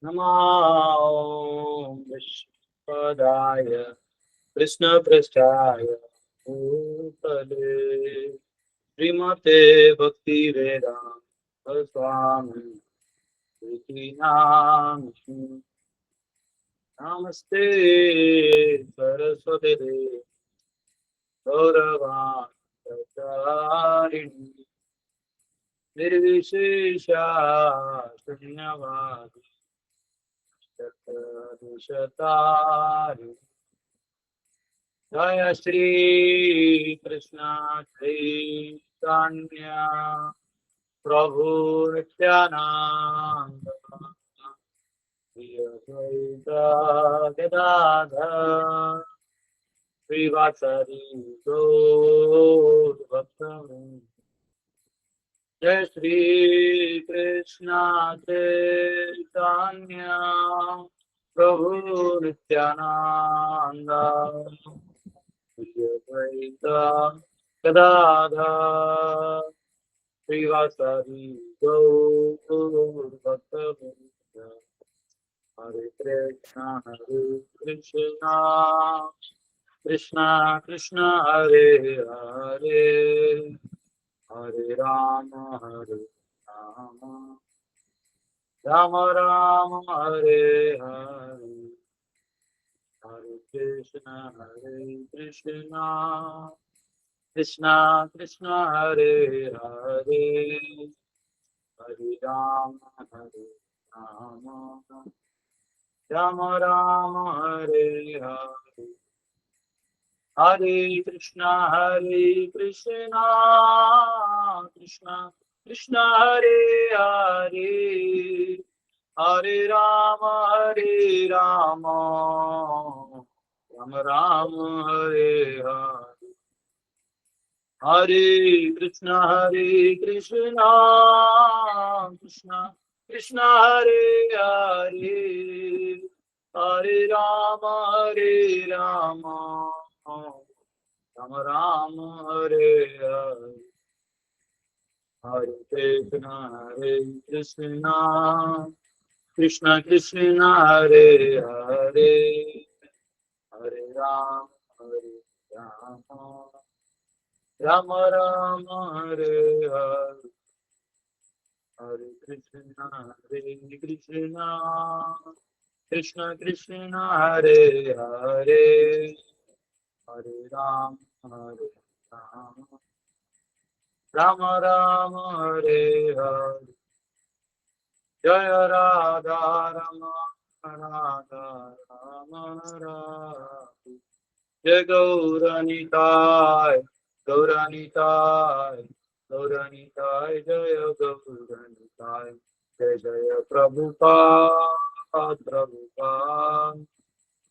नमो विश्वपदाय कृष्णपृष्ठाय भूतले श्रीमते भक्तिवेदांत स्वामी इति नामिने। नमस्ते सरस्वती देवी गौरवाणी प्रचारिणी निर्विशेषा शून्यवादी शतारि। जय श्री कृष्ण चैतन्य प्रभु नित्यानंद श्री अद्वैत गदाधर श्रीवासरि गौर भक्तवृंद। जय श्री कृष्ण चैतन्य प्रभु नित्यानंद श्री अद्वैत गदाधर श्रीवासरि गौर भक्तवृंद। हरे कृष्ण कृष्ण कृष्ण हरे हरे हरे राम राम राम हरे हरे। हरे कृष्ण कृष्ण कृष्ण हरे हरे हरे राम राम राम हरे हरे। हरे कृष्ण कृष्ण कृष्ण हरे हरे हरे राम राम राम हरे हरे। हरे कृष्ण कृष्ण कृष्ण हरे हरे हरे राम राम राम राम हरे हरे। हरे कृष्ण कृष्ण कृष्ण हरे हरे हरे राम राम राम हरे हरे। हरे कृष्ण कृष्ण कृष्ण हरे हरे हरे राम राम राम हरे हरे। जय राधा राधा राधे। जय गौरनिताय गौरनिताय गौरनिताय जय गौरनिताय। जय जय प्रभुपाद प्रभुपाद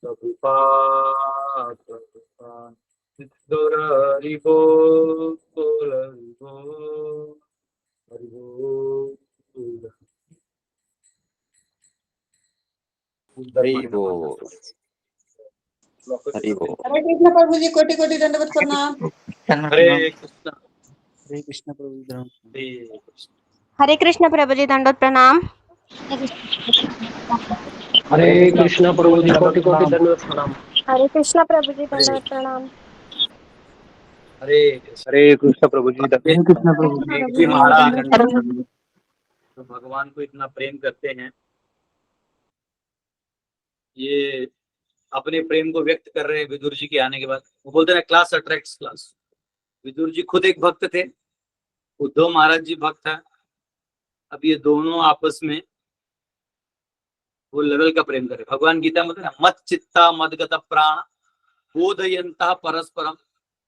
प्रभुपाद प्रभुपाद। गौर हरि बोल हरि बोल हरि बोल हरि बोल हरि बोल। हरे कृष्ण प्रभु जी, कोटि कोटि दंडवत प्रणाम। हरे कृष्ण हरे कृष्ण प्रभु जी धर्म। हरे कृष्ण प्रभु जी दंडोत प्रणाम। हरे कृष्ण प्रभु जी कोटि कोटि दंडवत प्रणाम। हरे कृष्ण प्रभु जी दंडोत प्रणाम। हरे कृष्ण प्रभु जी हरे कृष्ण प्रभु जी एक जी महाराज धन्यवाद। तो भगवान को इतना प्रेम करते हैं, ये अपने प्रेम को व्यक्त कर रहे हैं विदुर जी के आने के बाद। वो बोलते हैं class attracts class. Vidur ji खुद एक भक्त थे, उद्धव महाराज जी भक्त है। अब ये दोनों आपस में वो लेवल का प्रेम करे। भगवान गीता में मत चित्ता मदगत प्राण बोधयंता परस्परम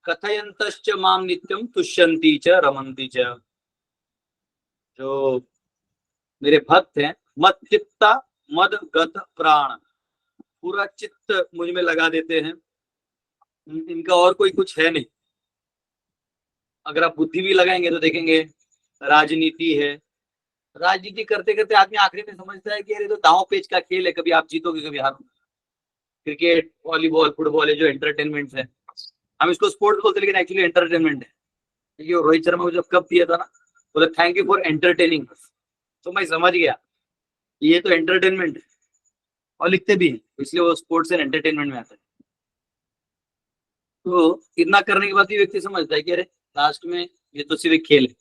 कथयंतश्च माम नित्यम तुष्यंती च रमंती च। जो मेरे भक्त हैं, मत चित्ता मद गत प्राण, पूरा चित्त मुझ में लगा देते हैं। इनका और कोई कुछ है नहीं। अगर आप बुद्धि भी लगाएंगे तो देखेंगे राजनीति है। राजनीति करते करते आदमी आखिरी में समझता है कि अरे तो दांव पेच का खेल है, कभी आप जीतोगे कभी हारोगे। क्रिकेट वॉलीबॉल फुटबॉल है जो एंटरटेनमेंट है, हम इसको स्पोर्ट्स बोलते हैं, लेकिन एक्चुअली एंटरटेनमेंट है। क्योंकि रोहित शर्मा को जब कप दिया था ना, बोले थैंक यू फॉर एंटरटेनिंग, तो मैं समझ गया ये तो एंटरटेनमेंट है। और लिखते भी हैं, इसलिए वो स्पोर्ट्स एंड एंटरटेनमेंट में आता है। तो इतना करने के बाद भी व्यक्ति समझता है कि अरे लास्ट में ये तो सिर्फ एक खेल है।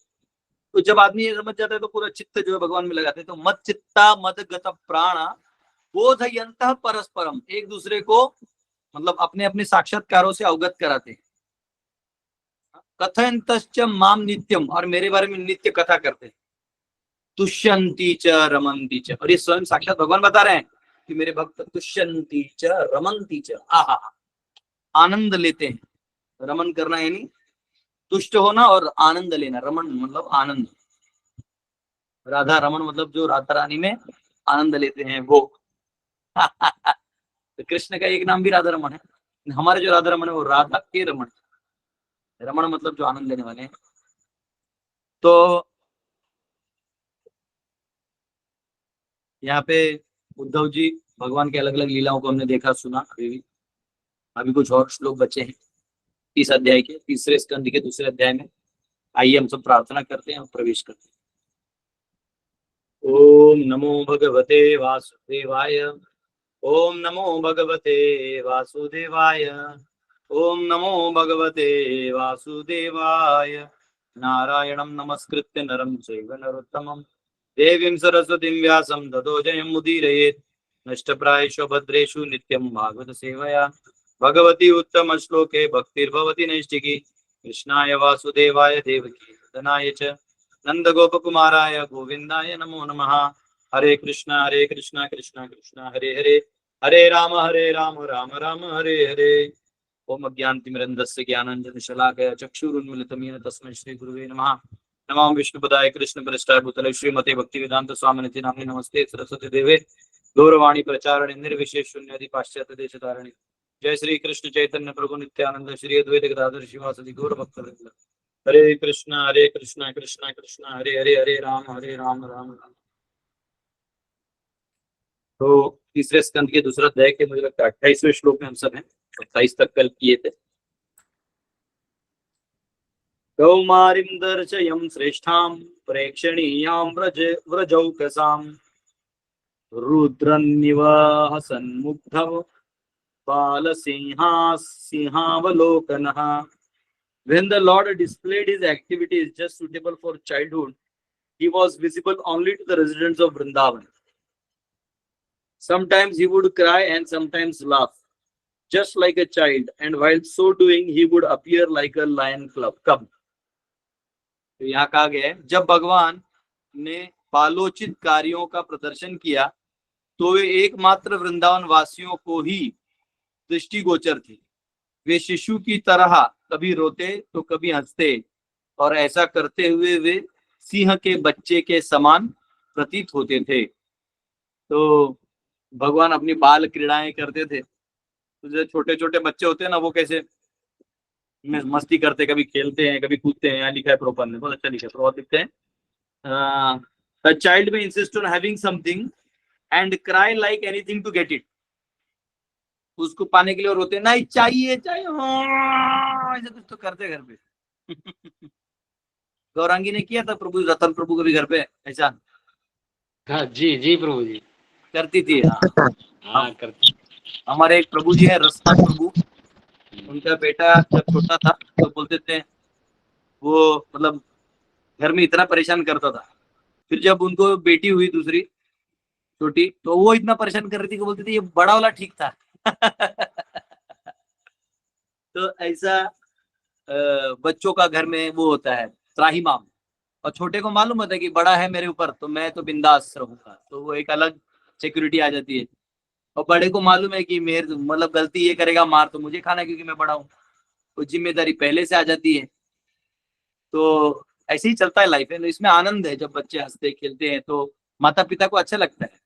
तो जब आदमी ये समझ जाता है तो पूरा चित्त जो है भगवान में लगाते हैं। तो मत चित्ता मद गत प्राण बोधयन्तः परस्परम, एक दूसरे को मतलब अपने अपने साक्षात्कारों से अवगत कराते हैं। कथयन्तश्च माम नित्यम, और मेरे बारे में नित्य कथा करते हैं। तुष्यन्ति च रमन्ति च, और ये स्वयं साक्षात भगवान बता रहे हैं कि मेरे भक्त तुष्यन्ति च रमन्ति च, आहा, आनंद लेते हैं। रमन करना यानी तुष्ट होना और आनंद लेना। रमन मतलब आनंद, राधा रमन मतलब जो राधा रानी में आनंद लेते हैं वो। तो कृष्ण का एक नाम भी राधा रमन है। हमारे जो राधा रमन है वो राधा के रमन, रमन मतलब जो आनंद लेने वाले हैं। तो यहाँ पे उद्धव जी भगवान के अलग अलग लीलाओं को हमने देखा सुना। अभी कुछ और श्लोक बचे हैं इस अध्याय के, तीसरे स्कंद के दूसरे अध्याय में। आइए हम सब प्रार्थना करते हैं और प्रवेश करते हैं। ओम नमो भगवते वासुदेवाय, ओम नमो भगवते वासुदेवाय, ओम नमो भगवते वासुदेवाय। नारायणं नमस्कृत्य नरं चैव नरोत्तमं देवीं सरस्वतीं व्यासं ततो जयं मुदीरयेत्। नष्टप्रायेषु भद्रेषु नित्यं भागवत सेवया भगवती उत्तम श्लोके भक्तिर्भवति नैष्टिकी। कृष्णाय वासुदेवाय देवकी नंदनाय च नंदगोपकुमाराय गोविंदाय नमो नमः। हरे कृष्णा कृष्णा कृष्णा हरे हरे, हरे राम राम राम हरे हरे। ओम अज्ञानतिमिरन्धस्य ज्ञानाञ्जनशलाकया चक्षुरुन्मीलितं येन तस्मै श्रीगुरुवे नमः। नमो विष्णुपदाय कृष्णप्रेष्ठाय भूतले श्रीमते भक्तिवेदांत स्वामिनिति नाम्ने नमस्ते सरस्वती देवे गौरवाणी प्रचारणे निर्विशेष शून्यादि पाश्चात्य देशधारणे। जय श्री कृष्ण चैतन्य प्रभु नित्यानंद श्री अद्वैत गदाधर शिवासदि गौर भक्तवृंद। हरे कृष्णा कृष्णा कृष्णा हरे हरे, हरे राम राम राम। तो तीसरे स्कंद के दूसरा अध्याय के मुझे लगता है 28वें श्लोक में हम सब हैं, 27 तक कल किए थे। कौमारीं दर्शयं श्रेष्ठां प्रेक्षणीयां व्रजौकसां रुद्रन्निवहसन्मुग्धौ बालसिंहावलोकनः। When the Lord displayed his activities just suitable for childhood, he was visible only to the residents of Vrindavan. Sometimes he would cry and sometimes laugh, just like a child, and while so doing, he would appear like a lion cub. तो यहाँ कहा गया है जब भगवान ने बालोचित कार्यों का प्रदर्शन किया तो वे एकमात्र वृंदावन वासियों को ही दृष्टिगोचर थे। वे शिशु की तरह कभी रोते तो कभी हंसते, और ऐसा करते हुए वे सिंह के बच्चे के समान प्रतीत होते थे। तो भगवान अपनी बाल क्रीड़ाएं करते थे। तो जो छोटे छोटे बच्चे होते हैं ना, वो कैसे मस्ती करते, कभी खेलते हैं कभी कूदते हैं। यहाँ लिखा है प्रोपर ने, बहुत अच्छा लिखा है, प्रोपर लिखते हैं। The child may insist on having something and cry like anything to get it. उसको पाने के लिए रोते नहीं चाहिए चाहिए, ऐसे कुछ तो करते घर पे। गौरांगी ने किया था प्रभु, रतन प्रभु को भी घर पे ऐसा। हाँ जी जी प्रभु जी करती थी। हाँ हाँ करती। हमारे एक प्रभु जी है रसनाथ प्रभु, उनका बेटा जब छोटा था तो बोलते थे वो मतलब घर में इतना परेशान करता था। फिर जब उनको बेटी हुई दूसरी छोटी, तो वो इतना परेशान कर रही थी कि बोलती थी ये बड़ा वाला ठीक था। तो ऐसा बच्चों का घर में वो होता है त्राहिमाम, और छोटे को मालूम होता है कि बड़ा है मेरे ऊपर तो मैं तो बिंदास रहूंगा, तो वो एक अलग सिक्योरिटी आ जाती है। और बड़े को मालूम है कि मेरे मतलब गलती ये करेगा मार तो मुझे खाना है क्योंकि मैं बड़ा हूँ, तो जिम्मेदारी पहले से आ जाती है। तो ऐसे ही चलता है लाइफ है। तो इसमें आनंद है, जब बच्चे हंसते खेलते हैं तो माता पिता को अच्छा लगता है।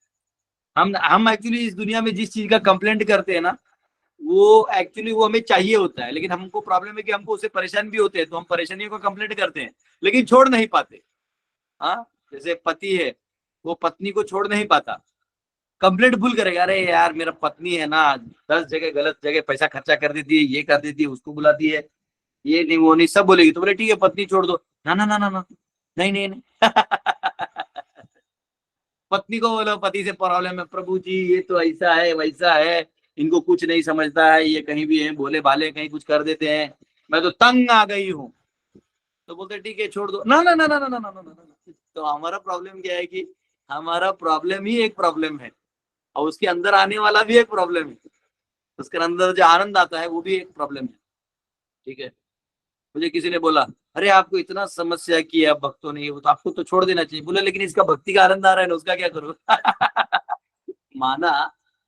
हम एक्चुअली इस दुनिया में जिस चीज का कंप्लेंट करते हैं ना, वो एक्चुअली वो हमें चाहिए होता है, लेकिन हमको प्रॉब्लम है कि हमको उससे परेशान भी होते हैं, तो हम परेशानियों को कंप्लेंट करते हैं लेकिन छोड़ नहीं पाते। हाँ, जैसे पति है वो पत्नी को छोड़ नहीं पाता, कंप्लेंट भूल करेगा, अरे यार मेरा पत्नी है ना 10 जगह गलत जगह पैसा खर्चा कर देती है, ये कर देती है, उसको बुलाती है, ये नहीं वो नहीं, सब बोलेगी। तो बोले ठीक है पत्नी छोड़ दो, ना ना ना ना ना नहीं नहीं, नहीं। पत्नी को बोलो, पति से प्रॉब्लम है, प्रभु जी ये तो ऐसा है वैसा है, इनको कुछ नहीं समझता है, ये कहीं भी है भोले भाले, कहीं कुछ कर देते हैं, मैं तो तंग आ गई हूँ। तो बोलते ठीक है छोड़ दो। ना ना ना ना ना ना ना ना ना। तो हमारा प्रॉब्लम क्या है कि हमारा प्रॉब्लम ही एक प्रॉब्लम है, और उसके अंदर आने वाला भी एक प्रॉब्लम है, उसके अंदर जो आनंद आता है वो भी एक प्रॉब्लम है। ठीक है, मुझे किसी ने बोला अरे आपको इतना समस्या की है भक्तों ने, वो तो आपको तो छोड़ देना चाहिए। बोला लेकिन इसका भक्ति का आनंद आ रहा है ना, उसका क्या करूं? माना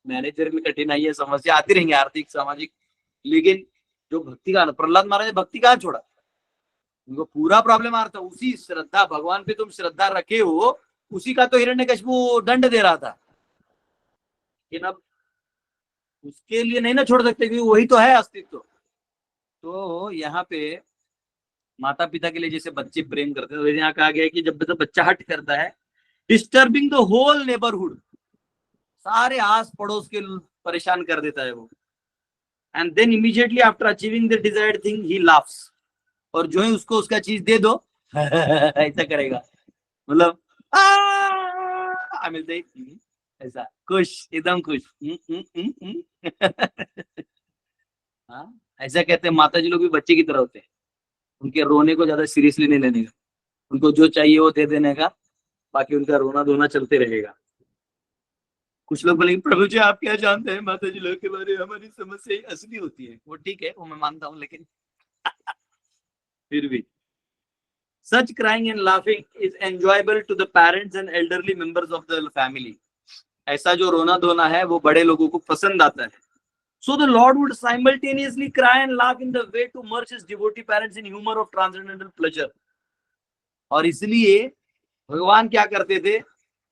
मैनेजर में कठिनाई है, समस्या आती रहेंगी आर्थिक सामाजिक, लेकिन जो भक्ति का आनंद, प्रहलाद महाराज ने भक्ति कहाँ छोड़ा, उनको पूरा प्रॉब्लम आ रहा था। उसी श्रद्धा, भगवान पे तुम श्रद्धा रखे हो, उसी का तो हिरण्यकशिपु दंड दे रहा था, लेकिन अब उसके लिए नहीं ना छोड़ सकते, क्योंकि वही तो है अस्तित्व। तो यहाँ पे माता पिता के लिए जैसे बच्चे प्रेम करते हैं, यहाँ कहा गया है कि जब बच्चा हट करता है, डिस्टर्बिंग द होल नेबरहुड, सारे आस पड़ोस के परेशान कर देता है वो। And then immediately after achieving the desired thing he laughs, और जो है उसको उसका चीज दे दो ऐसा करेगा, मतलब मिलते ही ऐसा खुश, एकदम खुश। हाँ, ऐसा कहते हैं माता जी लोग भी बच्चे की तरह होते हैं, उनके रोने को ज्यादा सीरियसली नहीं लेने का, उनको जो चाहिए वो दे देने का, बाकी उनका रोना धोना चलते रहेगा। कुछ लोग बोलेंगे प्रभु जी आप क्या जानते हैं माता जी लोग के बारे में, हमारी समस्या असली होती है, वो ठीक है, वो मैं मानता हूँ, लेकिन फिर भी such crying and laughing is enjoyable to the parents and elderly members of the family. ऐसा जो रोना धोना है वो बड़े लोगों को पसंद आता है। So the Lord would simultaneously cry and laugh in the way to merge his devotee parents in humor of transcendental pleasure. और इसलिए भगवान क्या करते थे,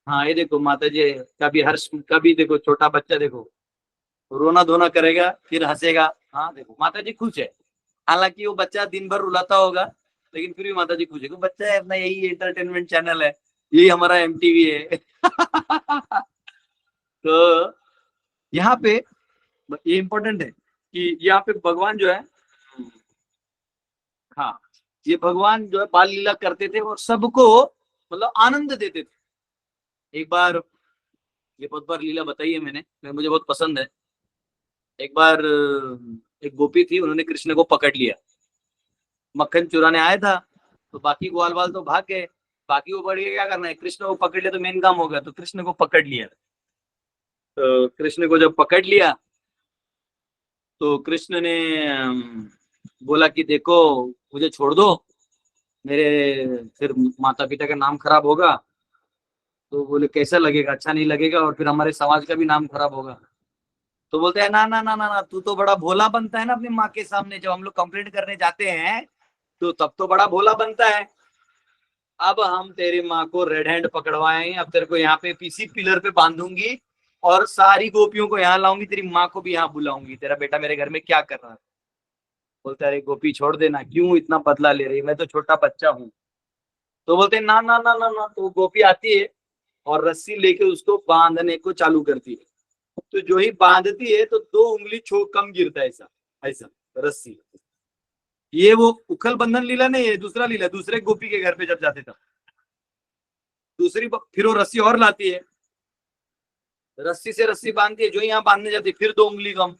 हाँ ये देखो माता जी कभी हर्ष, कभी देखो छोटा बच्चा देखो रोना धोना करेगा फिर हंसेगा, हाँ देखो माता जी खुश है, हालांकि वो बच्चा दिन भर रुलाता होगा लेकिन फिर भी माता जी खुश है, बच्चा है अपना, यही एंटरटेनमेंट चैनल है, यही हमारा एमटीवी है। तो यहाँ पे ये इंपॉर्टेंट है कि यहाँ पे भगवान जो है, हाँ ये भगवान जो है बाल लीला करते थे और सबको मतलब आनंद देते थे। एक बार ये बहुत बार लीला बताई है मैंने, मुझे बहुत पसंद है। एक बार एक गोपी थी, उन्होंने कृष्ण को पकड़ लिया, मक्खन चुराने आया था, तो बाकी ग्वाल वाल तो भाग गए, बाकी को बढ़ गया क्या करना है, कृष्ण को पकड़ लिया तो मेन काम हो गया, तो कृष्ण को पकड़ लिया। तो कृष्ण को जब पकड़ लिया तो कृष्ण ने बोला कि देखो मुझे छोड़ दो, मेरे फिर माता पिता का नाम खराब होगा। तो बोले कैसा लगेगा, अच्छा नहीं लगेगा, और फिर हमारे समाज का भी नाम खराब होगा। तो बोलते हैं ना ना ना ना ना, तू तो बड़ा भोला बनता है ना अपनी माँ के सामने, जब हम लोग कंप्लेंट करने जाते हैं तो तब तो बड़ा भोला बनता है। अब हम तेरी माँ को रेड हैंड पकड़वाएंगे, अब तेरे को यहाँ पे पीसी पिलर पे बांधूंगी और सारी गोपियों को यहाँ लाऊंगी, तेरी माँ को भी यहाँ बुलाऊंगी, तेरा बेटा मेरे घर में क्या कर रहा है। बोलता है गोपी छोड़ देना, क्यों इतना बदला ले रही है, मैं तो छोटा बच्चा हूँ। तो बोलते ना ना ना ना ना, तो गोपी आती है और रस्सी लेके उसको बांधने को चालू करती है। तो जो ही बांधती है तो 2 उंगली कम गिरता है, ऐसा ऐसा रस्सी। ये वो उखल बंधन लीला नहीं है, दूसरा लीला, दूसरे गोपी के घर पे जब जाते तब दूसरी फिर वो रस्सी और लाती है, रस्सी से रस्सी बांधती है, जो यहाँ बांधने जाती है फिर 2 उंगली कम,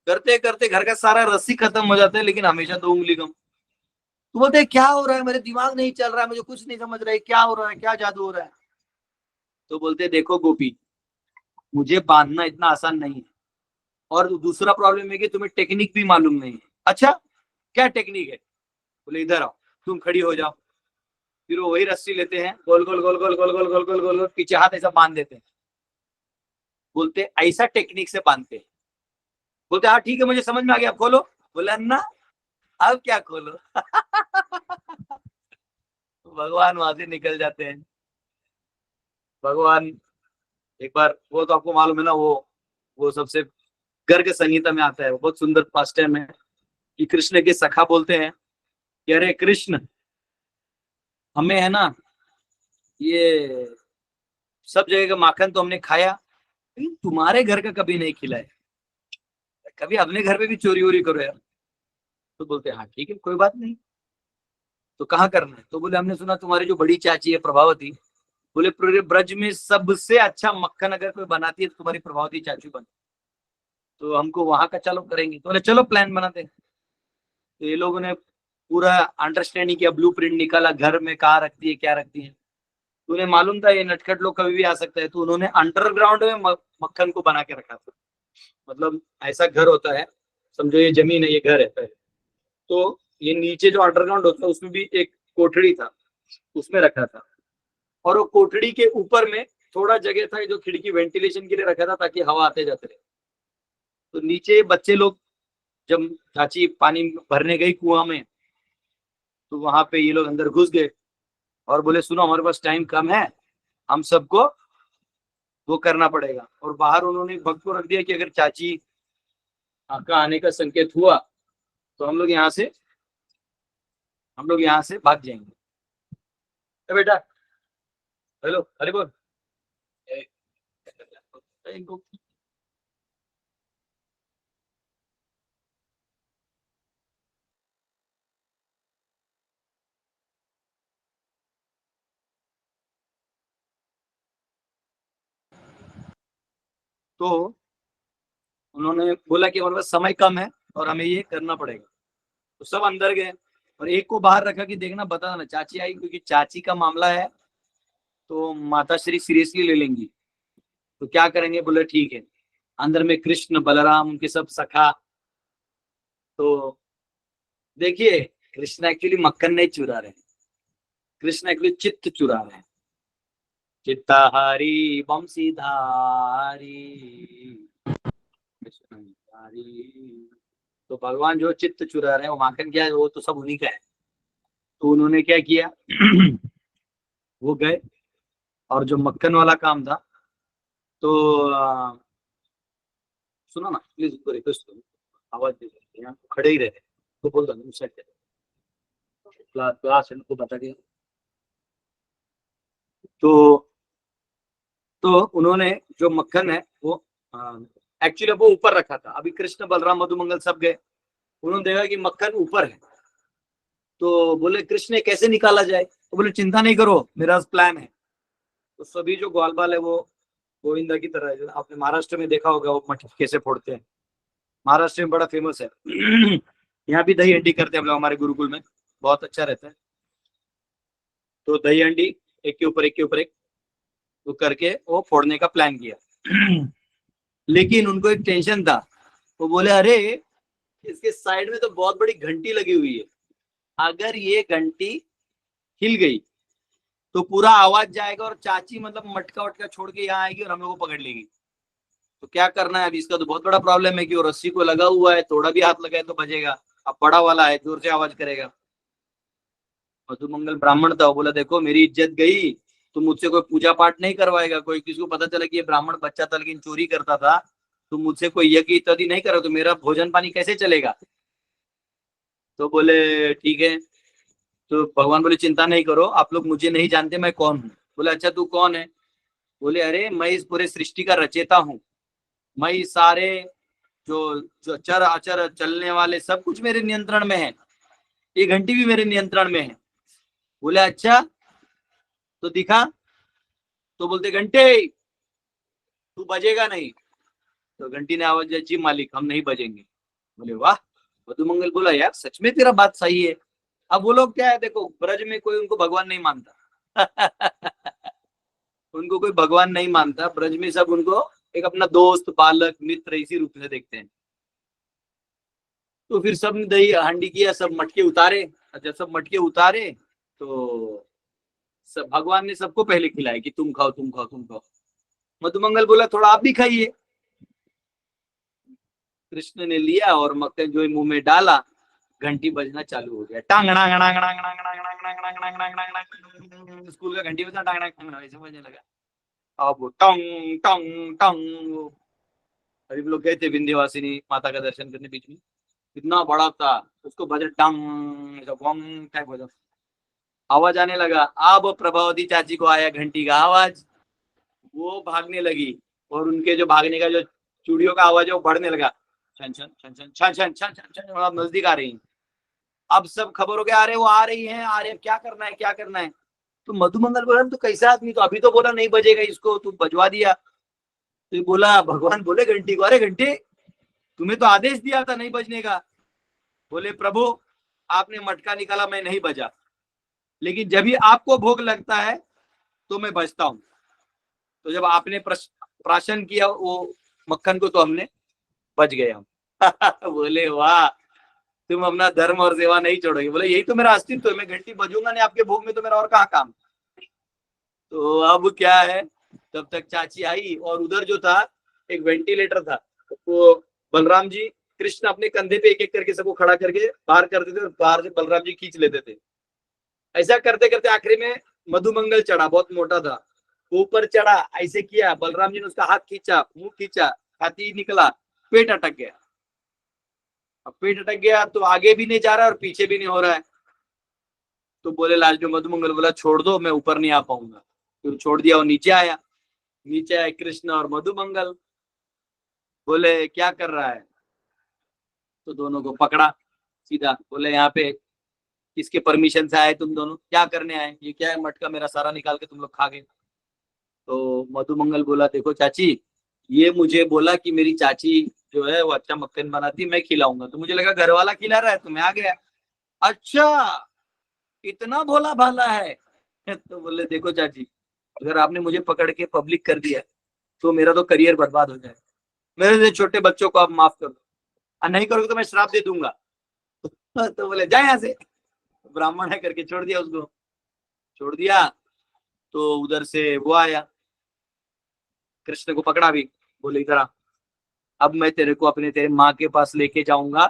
करते करते घर का सारा रस्सी खत्म हो जाता है लेकिन हमेशा 2 उंगली कम। तो बोलते हैं क्या हो रहा है, मेरे दिमाग नहीं चल रहा है, मुझे कुछ नहीं समझ रहा है, क्या हो रहा है, क्या जादू हो रहा है। तो बोलते देखो गोपी, मुझे बांधना इतना आसान नहीं है, और दूसरा प्रॉब्लम है कि तुम्हें टेक्निक भी मालूम नहीं है। अच्छा क्या टेक्निक है, बोले इधर आओ, तुम खड़ी हो जाओ। फिर वो वही रस्सी लेते हैं, गोल गोल गोल गोल गोल गोल गोल गोल गोल गोल पीछे हाथ ऐसा बांध देते हैं। बोलते ऐसा टेक्निक से बांधते हैं। बोलते हाँ ठीक है मुझे समझ में आ गया, अब खोलो। बोले अन्ना अब क्या खोलो। भगवान वहां से निकल जाते हैं। भगवान एक बार, वो तो आपको मालूम है ना, वो सबसे गर्ग संहिता में आता है, वो बहुत सुंदर पास्ट टाइम है कि कृष्ण के सखा बोलते हैं कि अरे कृष्ण, हमें है ना ये सब जगह का माखन तो हमने खाया, लेकिन तुम्हारे घर का कभी नहीं खिलाया, कभी अपने घर पे भी चोरी वोरी करो यार। तो बोलते हाँ ठीक है कोई बात नहीं, तो कहाँ करना है। तो बोले हमने सुना तुम्हारी जो बड़ी चाची है प्रभावती, बोले पूरे ब्रज में सबसे अच्छा मक्खन अगर कोई बनाती है तो तुम्हारी प्रभावती चाचू बन, तो हमको वहां का चलो करेंगे। तो बोले चलो प्लान बनाते हैं। तो ये लोगों ने पूरा अंडरस्टैंडिंग किया, ब्लू प्रिंट निकाला, घर में कहाँ रखती है क्या रखती है। तो उन्हें मालूम था ये नटखट लोग कभी भी आ सकता है, तो उन्होंने अंडरग्राउंड में मक्खन को बना के रखा था। मतलब ऐसा घर होता है, समझो ये जमीन है, ये घर है पहले, तो ये नीचे जो अंडरग्राउंड होता है उसमें भी एक कोठड़ी था, उसमें रखा था। और वो कोठड़ी के ऊपर में थोड़ा जगह था जो खिड़की वेंटिलेशन के लिए रखा था, ताकि हवा आते जाते रहे। तो नीचे बच्चे लोग, जब चाची पानी भरने गई कुआं में, तो वहां पे ये लोग अंदर घुस गए और बोले सुनो हमारे पास टाइम कम है, हम सबको वो करना पड़ेगा। और बाहर उन्होंने भक्त को रख दिया कि अगर चाची का आने का संकेत हुआ तो हम लोग यहाँ से भाग जाएंगे। ए बेटा, हेलो, अरे बोल इनको। तो उन्होंने बोला कि हमारे पास समय कम है और हमें ये करना पड़ेगा। तो सब अंदर गए और एक को बाहर रखा कि देखना बता ना चाची आई, क्योंकि चाची का मामला है तो माता श्री सीरियसली ले लेंगी। तो क्या करेंगे, बोले ठीक है। अंदर में कृष्ण बलराम उनके सब सखा। तो देखिए कृष्ण एक्चुअली मक्खन नहीं चुरा रहे, कृष्ण एक्चुअली चित्त चुरा रहे हैं। चित्तहारी बंशीधारी कृष्णधारी। तो भगवान जो चित्त चुरा रहे हैं वो माखन क्या है, वो तो सब उन्हीं का है। तो उन्होंने क्या किया वो गए और जो मक्खन वाला काम था, तो सुनो ना प्लीज, उसको रिक्वेस्ट करो, आवाज दे सकते हैं, खड़े ही रहे तो बोल दो सेट क्लास को बता दिया। तो उन्होंने जो मक्खन है वो एक्चुअली वो ऊपर रखा था। अभी कृष्ण बलराम मधुमंगल सब गए, उन्होंने देखा कि मक्खन ऊपर है। तो बोले कृष्ण कैसे निकाला जाए, तो बोले चिंता नहीं करो मेरा प्लान है। तो सभी जो ग्वाल बाल है वो गोविंदा की तरह है। आपने महाराष्ट्र में देखा होगा वो मटकी कैसे फोड़ते हैं, महाराष्ट्र में बड़ा फेमस है। यहाँ भी दही हंडी करते हैं हम लोग हमारे गुरुकुल में, बहुत अच्छा रहता है। तो दही हंडी एक के ऊपर एक के ऊपर एक तो करके वो फोड़ने का प्लान किया। लेकिन उनको एक टेंशन था, वो बोले अरे इसके साइड में तो बहुत बड़ी घंटी लगी हुई है, अगर ये घंटी हिल गई तो पूरा आवाज जाएगा और चाची मतलब मटका वटका छोड़ के यहाँ आएगी और हम लोग को पकड़ लेगी। तो क्या करना है अभी, इसका तो बहुत बड़ा प्रॉब्लम है कि वो रस्सी को लगा हुआ है, थोड़ा भी हाथ लगाए तो बजेगा, अब बड़ा वाला है जोर से आवाज करेगा। मधुमंगल ब्राह्मण था, वो बोला देखो मेरी इज्जत गई तो मुझसे कोई पूजा पाठ नहीं करवाएगा, कोई किसी को पता चला कि ये ब्राह्मण बच्चा था लेकिन चोरी करता था, तो मुझसे कोई यज्ञ इत्यादि नहीं करा तो मेरा भोजन पानी कैसे चलेगा। तो बोले ठीक है। तो भगवान बोले चिंता नहीं करो, आप लोग मुझे नहीं जानते मैं कौन हूँ। बोले अच्छा तू कौन है, बोले अरे मैं इस पूरे सृष्टि का रचेता हूँ, मैं इस सारे जो चर अचर चलने वाले सब कुछ मेरे नियंत्रण में है, ये घंटी भी मेरे नियंत्रण में है। बोले अच्छा तो दिखा, तो बोलते घंटे तू बजेगा नहीं। तो घंटी ने आवाज दिया जी मालिक हम नहीं बजेंगे। बोले वाह। मधुमंगल बोला यार सच में तेरा बात सही है। अब वो लोग क्या है, देखो ब्रज में कोई उनको भगवान नहीं मानता। उनको कोई भगवान नहीं मानता, ब्रज में सब उनको एक अपना दोस्त बालक मित्र इसी रूप में देखते हैं। तो फिर सब ने दही हांडी किया, सब मटके उतारे। जब सब मटके उतारे तो सब भगवान ने सबको पहले खिलाया कि तुम खाओ तुम खाओ तुम खाओ। मधुमंगल बोला थोड़ा आप भी खाइए। कृष्ण ने लिया और मक्खन जो मुंह में डाला, घंटी बजना चालू हो गया। स्कूल का घंटी बजना टांग ऐसे बजने लगा। अब वो टंग टंग टंग। गरीब लोग गए थे विंध्यवासिनी माता का दर्शन करने, बीच में इतना बड़ा था, उसको बजा टंग टाइप बजा, आवाज आने लगा। अब प्रभावती चाची को आया घंटी का आवाज, वो भागने लगी और उनके जो भागने का जो चूड़ियों का आवाज है वो बढ़ने लगा। छन छन छन छन छन छन छन छन छन नजदीक आ रही है। अब सब खबर हो गया, अरे वो आ रही है, आ रहे क्या करना है क्या करना है। तो मधुमंगल बोला तो कैसा आदमी, तो अभी तो बोला नहीं बजेगा इसको, तू बजवा दिया। तो बोला, भगवान बोले घंटी को, अरे घंटी तुम्हें तो आदेश दिया था नहीं बजने का। बोले प्रभु आपने मटका निकाला, मैं नहीं बजा, लेकिन जब भी आपको भोग लगता है तो मैं बजता हूँ। तो जब आपने प्राशन किया वो मक्खन को तो हमने बच गए हम। बोले वाह, तुम अपना धर्म और सेवा नहीं छोड़ोगे। बोले यही तो मेरा अस्तित्व है, मैं घंटी बजूंगा नहीं आपके भोग में तो मेरा और कहाँ काम। तो अब क्या है, तब तक चाची आई और उधर जो था एक वेंटिलेटर था, वो बलराम जी कृष्ण अपने कंधे पे एक एक करके सबको खड़ा करके बाहर कर देते और बाहर से बलराम जी खींच लेते थे। ऐसा करते करते आखिरी में मधुमंगल चढ़ा, बहुत मोटा था, ऊपर चढ़ा, ऐसे किया, बलराम जी ने उसका हाथ खींचा, मुंह खींचा, हाथी निकला, पेट अटक गया। अब पेट अटक गया तो आगे भी नहीं जा रहा है और पीछे भी नहीं हो रहा है। तो बोले लास्ट में मधुमंगल बोला छोड़ दो, मैं ऊपर नहीं आ पाऊंगा। फिर छोड़ दिया, वो नीचे आया। नीचे आए कृष्ण और मधुमंगल। बोले क्या कर रहा है, तो दोनों को पकड़ा सीधा। बोले यहाँ पे किसके परमिशन से आए तुम दोनों, क्या करने आए, ये क्या है, मटका मेरा सारा निकाल के तुम लोग खा गए। तो मधुमंगल बोला देखो चाची, ये मुझे बोला कि मेरी चाची जो है वो अच्छा मक्खन बनाती, मैं खिलाऊंगा, तो मुझे लगा घर वाला खिला रहा है तो मैं आ गया। अच्छा इतना भोला भाला है। तो बोले देखो चाची, अगर आपने मुझे पकड़ के पब्लिक कर दिया तो मेरा तो करियर बर्बाद हो जाए, मेरे से छोटे बच्चों को आप माफ कर दो, और नहीं करोगे तो मैं श्राप दे दूंगा। तो बोले जा यहाँ से, ब्राह्मण है करके छोड़ दिया उसको। छोड़ दिया तो उधर से वो आया, कृष्ण को पकड़ा भी। बोले इधर आ, अब मैं तेरे को अपने तेरे माँ के पास लेके जाऊंगा,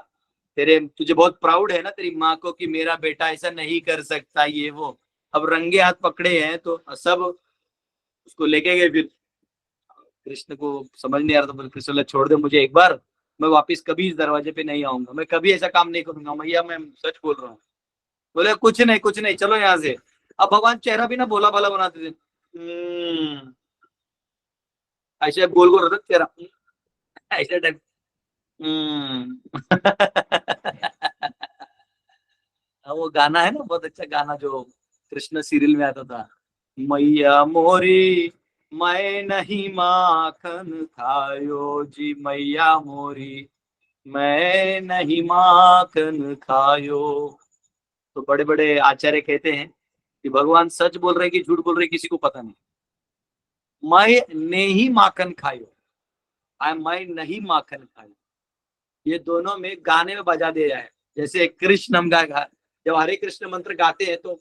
तुझे बहुत प्राउड है ना तेरी माँ को कि मेरा बेटा ऐसा नहीं कर सकता ये वो। अब रंगे हाथ पकड़े हैं तो सब उसको लेके गए। फिर कृष्ण को समझ नहीं आ रहा था, बोले कृष्ण छोड़ दे मुझे एक बार, मैं वापिस कभी इस दरवाजे पे नहीं आऊंगा, मैं कभी ऐसा काम नहीं करूंगा भैया, मैं सच बोल रहा हूँ। बोले कुछ नहीं चलो यहाँ से। अब भगवान चेहरा भी ना भोला भाला बनाते थे, ऐसे गोल गोल रहता चेहरा, ऐसा टाइप। वो गाना है ना, बहुत अच्छा गाना जो कृष्ण सीरियल में आता था, मैया मोरी मैं नहीं माखन खायो जी, मैया मोरी मैं नहीं माखन खायो। तो बड़े बड़े आचार्य कहते हैं कि भगवान सच बोल रहे कि झूठ बोल रहे किसी को पता नहीं। मैं नहीं माखन खायो, मैं नहीं माखन खायो, ये दोनों में गाने में बजा दिया है। जैसे कृष्ण हम जब हरे कृष्ण मंत्र गाते हैं तो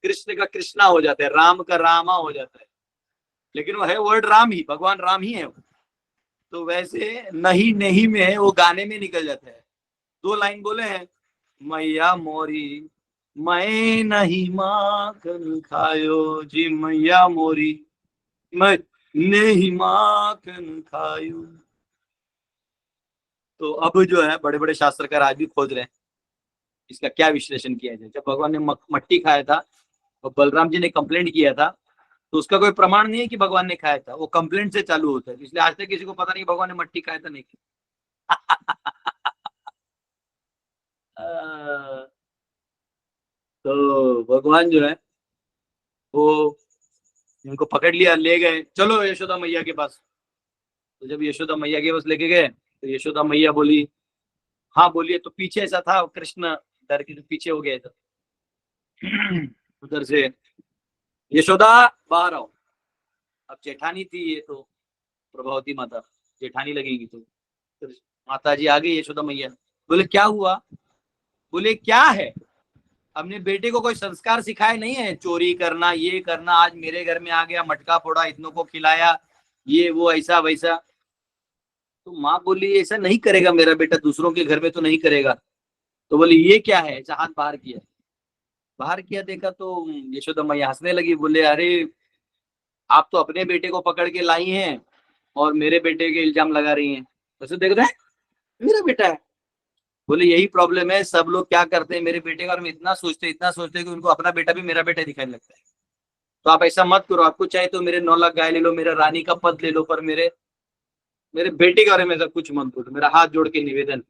कृष्ण का कृष्णा हो जाता है, राम का रामा हो जाता है, लेकिन वो है वर्ड राम ही, भगवान राम ही है वो। तो वैसे नहीं नहीं में है, वो गाने में निकल जाता है। 2 लाइन बोले हैं, मैया मोरी मैं नहीं माखन खायो जी, मैया मोरी मैं नहीं माखन खायो। तो अब जो है बड़े बड़े शास्त्रकार आज भी खोज रहे हैं इसका क्या विश्लेषण किया जाए। जब भगवान ने मट्टी खाया था और बलराम जी ने कंप्लेंट किया था, तो उसका कोई प्रमाण नहीं है कि भगवान ने खाया था, वो कंप्लेंट से चालू होता है, इसलिए आज तक किसी को पता नहीं भगवान ने मट्टी खाया था नहीं तो भगवान जो है वो इनको पकड़ लिया, ले गए, चलो यशोदा मैया के पास। तो जब यशोदा मैया के पास लेके गए तो यशोदा मैया बोली हाँ बोलिए। तो पीछे ऐसा था, कृष्ण डर के पीछे हो गए थे। उधर से यशोदा बाहर आओ। अब जेठानी थी ये तो प्रभावती माता, जेठानी लगेगी। तो माता जी आ गई, यशोदा मैया बोले क्या हुआ। बोले क्या है, अपने बेटे को कोई संस्कार सिखाए नहीं है, चोरी करना ये करना, आज मेरे घर में आ गया, मटका फोड़ा, इतनों को खिलाया, ये वो ऐसा वैसा। तो माँ बोली ऐसा नहीं करेगा मेरा बेटा, दूसरों के घर में तो नहीं करेगा। तो बोली ये क्या है, ऐसा हाथ बाहर किया। बाहर किया, देखा तो यशोदा मैया हंसने लगी। बोले अरे आप तो अपने बेटे को पकड़ के लाई हैं और मेरे बेटे के इल्जाम लगा रही हैं। वैसे देख रहे हैं मेरा बेटा है। बोले यही प्रॉब्लम है, सब लोग क्या करते हैं मेरे बेटे के बारे में इतना सोचते कि उनको अपना बेटा भी मेरा बेटा दिखाने लगता है। तो आप ऐसा मत करो, आपको चाहे तो मेरे 9 लाख गाय ले लो, मेरा रानी का पद ले लो, पर मेरे बेटे के बारे में ऐसा कुछ मत बोलो, मेरा हाथ जोड़ के निवेदन।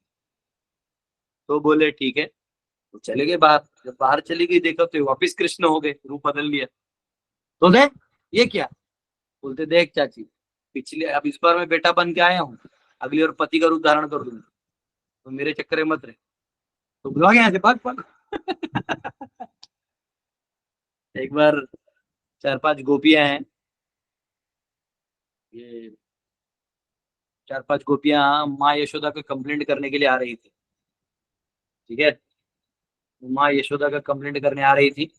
तो बोले ठीक है। तो चले गए बाहर। जब बाहर चली गई देखा तो वापिस कृष्ण हो गए, रूप बदल लिया। तो देख ये क्या, बोलते देख चाची पिछले, अब इस बार मैं बेटा बन के आया हूँ, अगली बार पति का रूप धारण कर दूंगा, तो मेरे चक्कर में मत रहे, तो भाग यहाँ से भाग। एक बार 4-5 गोपियां हैं, ये 4-5 गोपियां माँ यशोदा को कंप्लेंट करने के लिए आ रही थी। ठीक है, माँ यशोदा का कंप्लेंट करने आ रही थी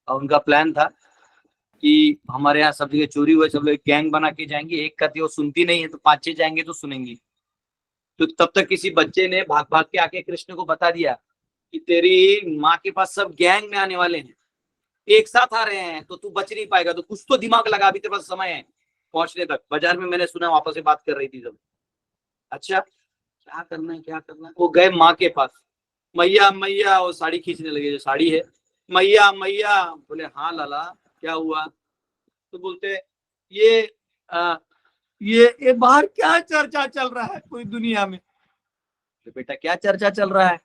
और उनका प्लान था कि हमारे यहाँ सब जगह चोरी हुए, सब लोग गैंग बना के जाएंगे, एक का वो सुनती नहीं है तो 5-6 जाएंगे तो सुनेंगी। तो तब तक किसी बच्चे ने भाग भाग के आके कृष्ण को बता दिया कि तेरी माँ के पास सब गैंग में आने वाले हैं, एक साथ आ रहे हैं, तो तू बच नहीं पाएगा, तो कुछ तो दिमाग लगा, अभी तेरे पास समय है पहुंचने तक। बाजार में मैंने सुना वापस से बात कर रही थी सब। अच्छा क्या करना है क्या करना है, वो गए माँ के पास, मैया मैया, वो साड़ी खींचने लगे, जो साड़ी है, मैया मैया। बोले हाँ लाला क्या हुआ, तो बोलते ये बाहर क्या चर्चा चल रहा है कोई दुनिया में। तो बेटा क्या चर्चा चल रहा है,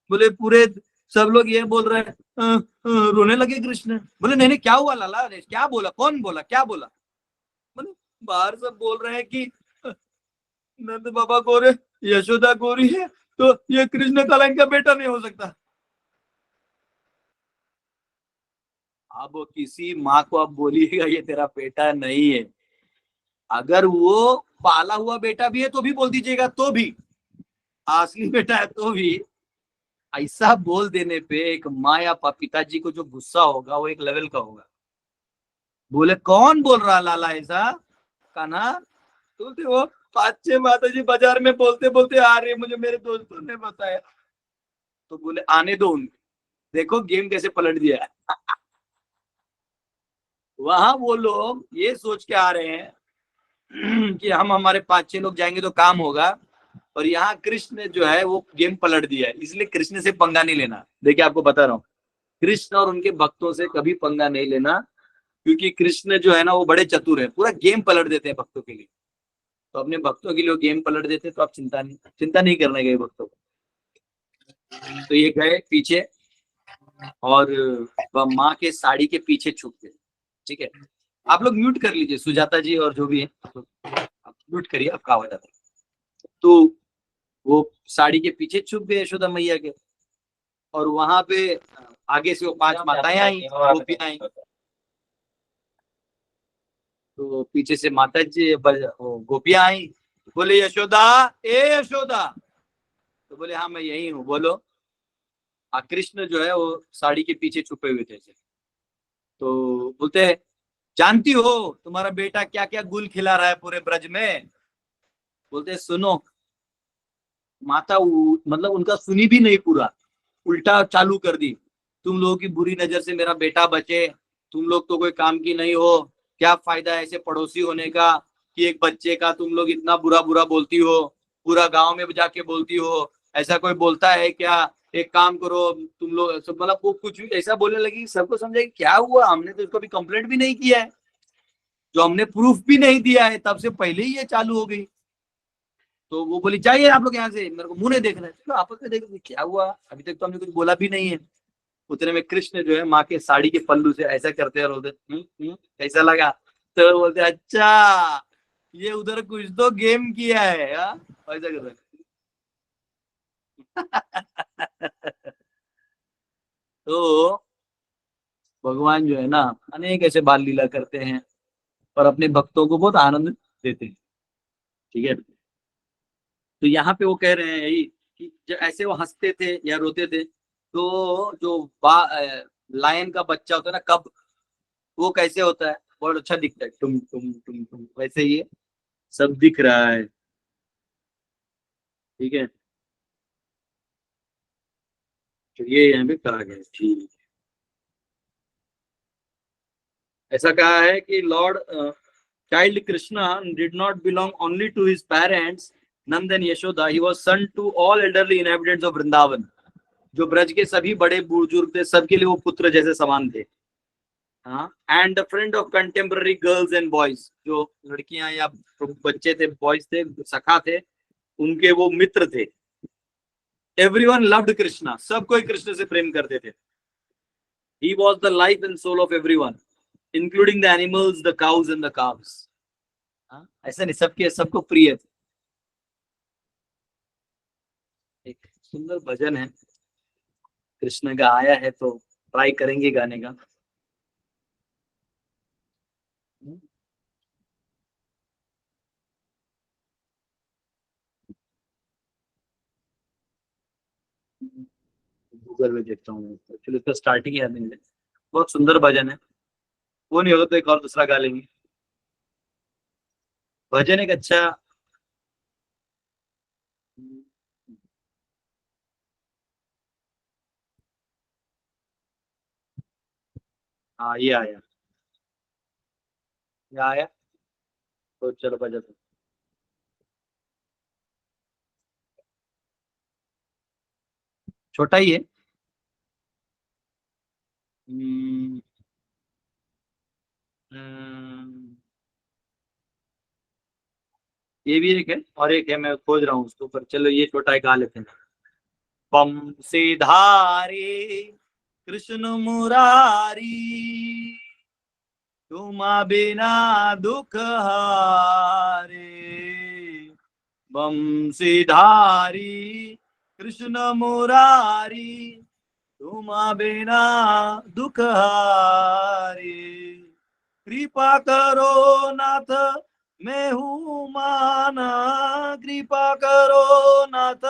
बोले पूरे सब लोग ये बोल रहे हैं, रोने लगे कृष्ण। बोले नहीं नहीं क्या हुआ लाला, क्या बोला, कौन बोला, क्या बोला। बोले बाहर सब बोल रहे हैं कि नंद बाबा गोरे, यशोदा गोरी है, तो ये कृष्ण काला इनका बेटा नहीं हो सकता। अब किसी माँ को आप बोलिएगा ये तेरा बेटा नहीं है, अगर वो पाला हुआ बेटा भी है तो भी बोल दीजिएगा, तो भी असली बेटा है तो भी ऐसा बोल देने पे एक माँ या पिताजी को जो गुस्सा होगा वो एक लेवल का होगा। बोले कौन बोल रहा लाला ऐसा, कान्हा तो वो 5-6 माताजी बाजार में बोलते बोलते आ रही है, मुझे मेरे दोस्तों ने बताया। तो बोले आने दो उनको, देखो गेम कैसे पलट दिया है। वहां वो लोग ये सोच के आ रहे हैं कि हम हमारे 5-6 लोग जाएंगे तो काम होगा, और यहाँ कृष्ण जो है वो गेम पलट दिया है, इसलिए कृष्ण से पंगा नहीं लेना। देखिए आपको बता रहा हूँ, कृष्ण और उनके भक्तों से कभी पंगा नहीं लेना, क्योंकि कृष्ण जो है ना वो बड़े चतुर है, पूरा गेम पलट देते हैं भक्तों के लिए। तो अपने भक्तों के लिए गेम पलट देते, तो आप चिंता नहीं करने गए भक्तों को। तो ये गए पीछे और वह माँ के साड़ी के पीछे छुप गए। ठीक है, आप लोग म्यूट कर लीजिए, सुजाता जी और जो भी है आप म्यूट करिए, आपका आवाज आता है। तो वो साड़ी के पीछे छुप गए यशोदा मैया के, और वहां पे आगे से वो 5 माताएं आई, गोपियां आई। तो पीछे से माता जी गोपियां आई, बोले यशोदा ए यशोदा, तो बोले हाँ मैं यही हूँ, बोलो। कृष्ण जो है वो साड़ी के पीछे छुपे हुए थे। तो बोलते हैं जानती हो तुम्हारा बेटा क्या क्या गुल खिला रहा है पूरे ब्रज में। बोलते सुनो, माता मतलब उनका सुनी भी नहीं, पूरा उल्टा चालू कर दी, तुम लोगों की बुरी नजर से मेरा बेटा बचे, तुम लोग तो कोई काम की नहीं हो, क्या फायदा ऐसे पड़ोसी होने का कि एक बच्चे का तुम लोग इतना बुरा बुरा बोलती हो, पूरा गांव में जाके बोलती हो, ऐसा कोई बोलता है क्या, एक काम करो तुम लोग, मतलब वो कुछ भी ऐसा बोलने लगी। सबको समझा कि क्या हुआ, हमने तो इसको भी कंप्लेंट भी नहीं किया है, जो हमने प्रूफ भी नहीं दिया है, तब से पहले ही ये चालू हो गई। तो वो बोली जाइए आप लोग यहाँ से, मेरे को मुंह नहीं देखना है। चलो आपस में देखो क्या हुआ, अभी तक तो हमने कुछ बोला भी नहीं है। उतने में कृष्ण जो है माँ के साड़ी के पल्लू से ऐसा करते हैं, बोलते कैसा लगा, तो बोलते अच्छा ये उधर कुछ तो गेम किया है, ऐसा कर रहे। तो भगवान जो है ना अनेक ऐसे बाल लीला करते हैं और अपने भक्तों को बहुत आनंद देते हैं। ठीक है, तो यहाँ पे वो कह रहे हैं यही कि जब ऐसे वो हंसते थे या रोते थे, तो जो लायन का बच्चा होता है ना, कब वो कैसे होता है, बहुत अच्छा दिखता है, तुम वैसे ही सब दिख रहा है। ठीक है, तो ये यहाँ पे कहा गया। ठीक है, ऐसा कहा है कि Lord child Krishna did not belong only to his parents Nand and Yashoda, he was son to all elderly inhabitants of Vrindavan. जो ब्रज के सभी बड़े बुजुर्ग थे, सबके लिए वो पुत्र जैसे समान थे। हाँ, and the friend of contemporary girls and boys, जो लड़कियां या बच्चे थे, बॉयज थे, सखा थे, उनके वो मित्र थे। एवरीवन लव्ड कृष्णा, सब कोई कृष्ण से प्रेम करते थे। He was the life and soul of everyone, including the animals, the cows and the calves. ऐसा नहीं, सबके सबको प्रिय थे। एक सुंदर भजन है कृष्ण का आया है, तो ट्राई करेंगे गाने का। गूगल में देखता हूँ, एक्चुअली उसका स्टार्टिंग याद नहीं है। बहुत सुंदर भजन है, वो नहीं होगा तो एक और दूसरा गा लेंगे। भजन एक अच्छा, हाँ ये आया, तो चलो बजा दो। छोटा ही है। हम्म, हम्म, ये भी एक है और एक है, मैं खोज रहा हूँ उसको, पर चलो ये छोटा है, गा लेते हैं। बम से धारे कृष्ण मुरारी, तुम बिना दुख हारे। बम से धारी कृष्ण मुरारी, तुम बिना दुख हारे। कृपा करो नाथ मैं हूँ माना, कृपा करो नाथ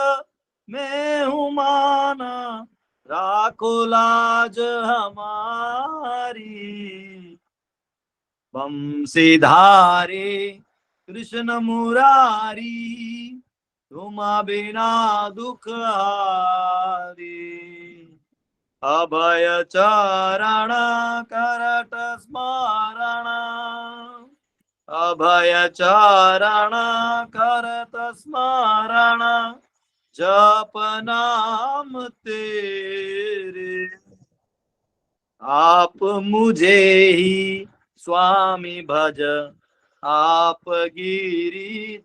मैं हूँ माना, राखो लाज हमारी। बम से धारे कृष्ण मुरारी, तुम बिना दुख हारी। अभय चरण करट स्मरण, अभय चरण करत स्मरण, जप नाम तेरे। आप मुझे ही स्वामी भज, आप गिरिधारी।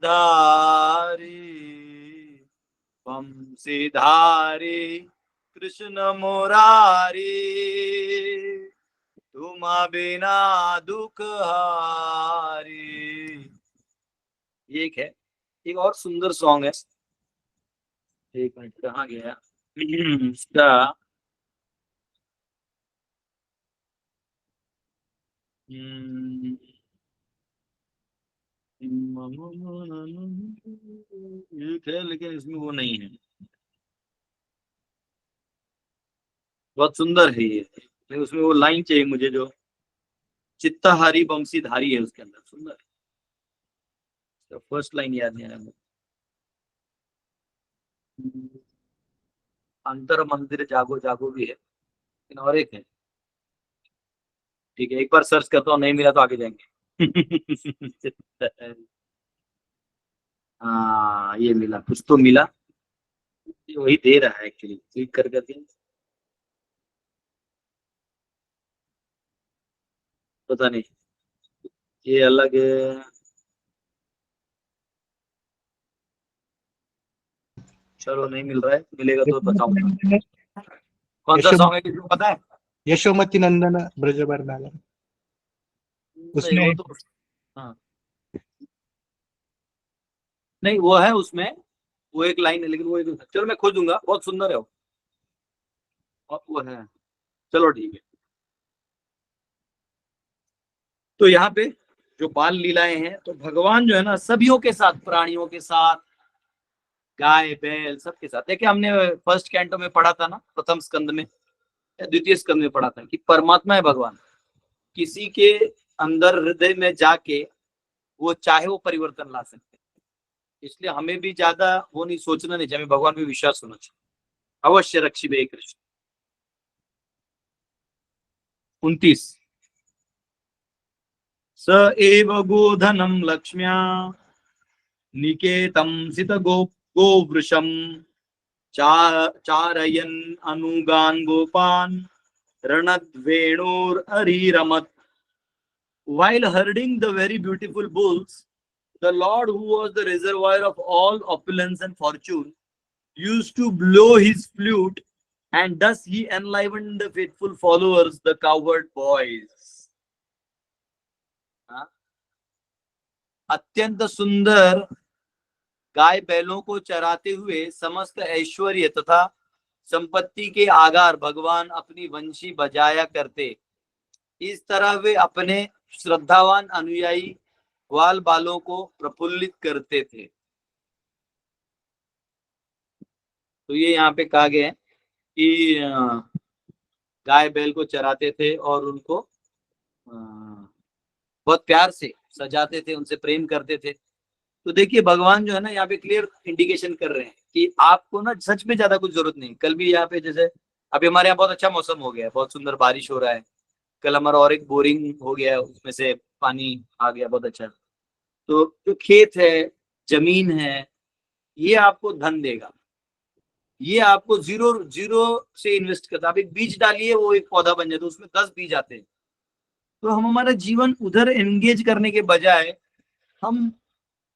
बंसी धारी कृष्ण मुरारी, तुम बिना दुख हारी। ये एक है, एक और सुंदर सॉन्ग है। एक मिनट, कहाँ गया इसका? हम्म, एक है लेकिन इसमें वो नहीं है। बहुत सुंदर है ये, लेकिन उसमें वो लाइन चाहिए मुझे जो चित्तहारी बंसी धारी है, उसके अंदर सुंदर है। फर्स्ट लाइन याद नहीं आ रहा मुझे। अंतर मंदिर जागो जागो भी है, लेकिन और एक है। ठीक है, एक बार सर्च करता हूँ, नहीं मिला तो आगे जाएंगे। हाँ ये मिला, कुछ तो मिला। ये वही दे रहा है एक्चुअली, क्लिक कर करके। पता नहीं, ये अलग है। चलो नहीं मिल रहा है, मिलेगा तो बताऊंगा। कौन सा सॉन्ग है, किसी को पता है? यशोमती नंदन ब्रजवर्धन, नहीं उसमें वो तो, हाँ नहीं वो है उसमें, वो एक लाइन है, लेकिन वो एक, चलो मैं खोज दूंगा, बहुत सुंदर है वो। और वो है, चलो ठीक है। तो यहाँ पे जो बाल लीलाएं हैं, तो भगवान जो है ना सभियों के साथ, प्राणियों के साथ, गाय बैल सबके साथ। देखिए हमने फर्स्ट कैंटो में पढ़ा था ना, प्रथम स्कंद में या द्वितीय स्कंद में पढ़ा था कि परमात्मा है भगवान, किसी के अंदर हृदय में जाके वो चाहे वो परिवर्तन ला सकते हैं। इसलिए हमें भी ज्यादा वो नहीं सोचना नहीं चाहिए, हमें भगवान पे विश्वास होना चाहिए। अवश्य रक्षिबे कृष्ण। 29, स एव गोधनम लक्ष्म्या निकेतम सित गोवृषम, चारयन अनुगान गोपान रणद्वेणुररिरमत। While herding the very beautiful bulls, the Lord, who was the reservoir of all opulence and fortune, used to blow his flute, and thus he enlivened the faithful followers, the cowherd boys. अत्यंत सुंदर गाय बैलों को चराते हुए समस्त ऐश्वर्य तथा संपत्ति के आगार भगवान अपनी वंशी बजाया करते। इस तरह वे अपने श्रद्धावान अनुयायी ग्वाल बालों को प्रफुल्लित करते थे। तो ये यहाँ पे कहा गया है कि गाय बैल को चराते थे और उनको बहुत प्यार से सजाते थे, उनसे प्रेम करते थे। तो देखिए भगवान जो है ना यहाँ पे क्लियर इंडिकेशन कर रहे हैं कि आपको ना सच में ज्यादा कुछ जरूरत नहीं। कल भी यहाँ पे जैसे अभी हमारे यहाँ बहुत अच्छा मौसम हो गया है, बहुत सुंदर बारिश हो रहा है। कल हमारा और एक बोरिंग हो गया है, उसमें से पानी आ गया, बहुत अच्छा। तो जो खेत है, जमीन है, ये आपको धन देगा। ये आपको जीरो जीरो से इन्वेस्ट करता है। आप एक बीज डालिए, वो एक पौधा बन जाता है, उसमें 10 बीज आते हैं। तो हम हमारा जीवन उधर एंगेज करने के बजाय हम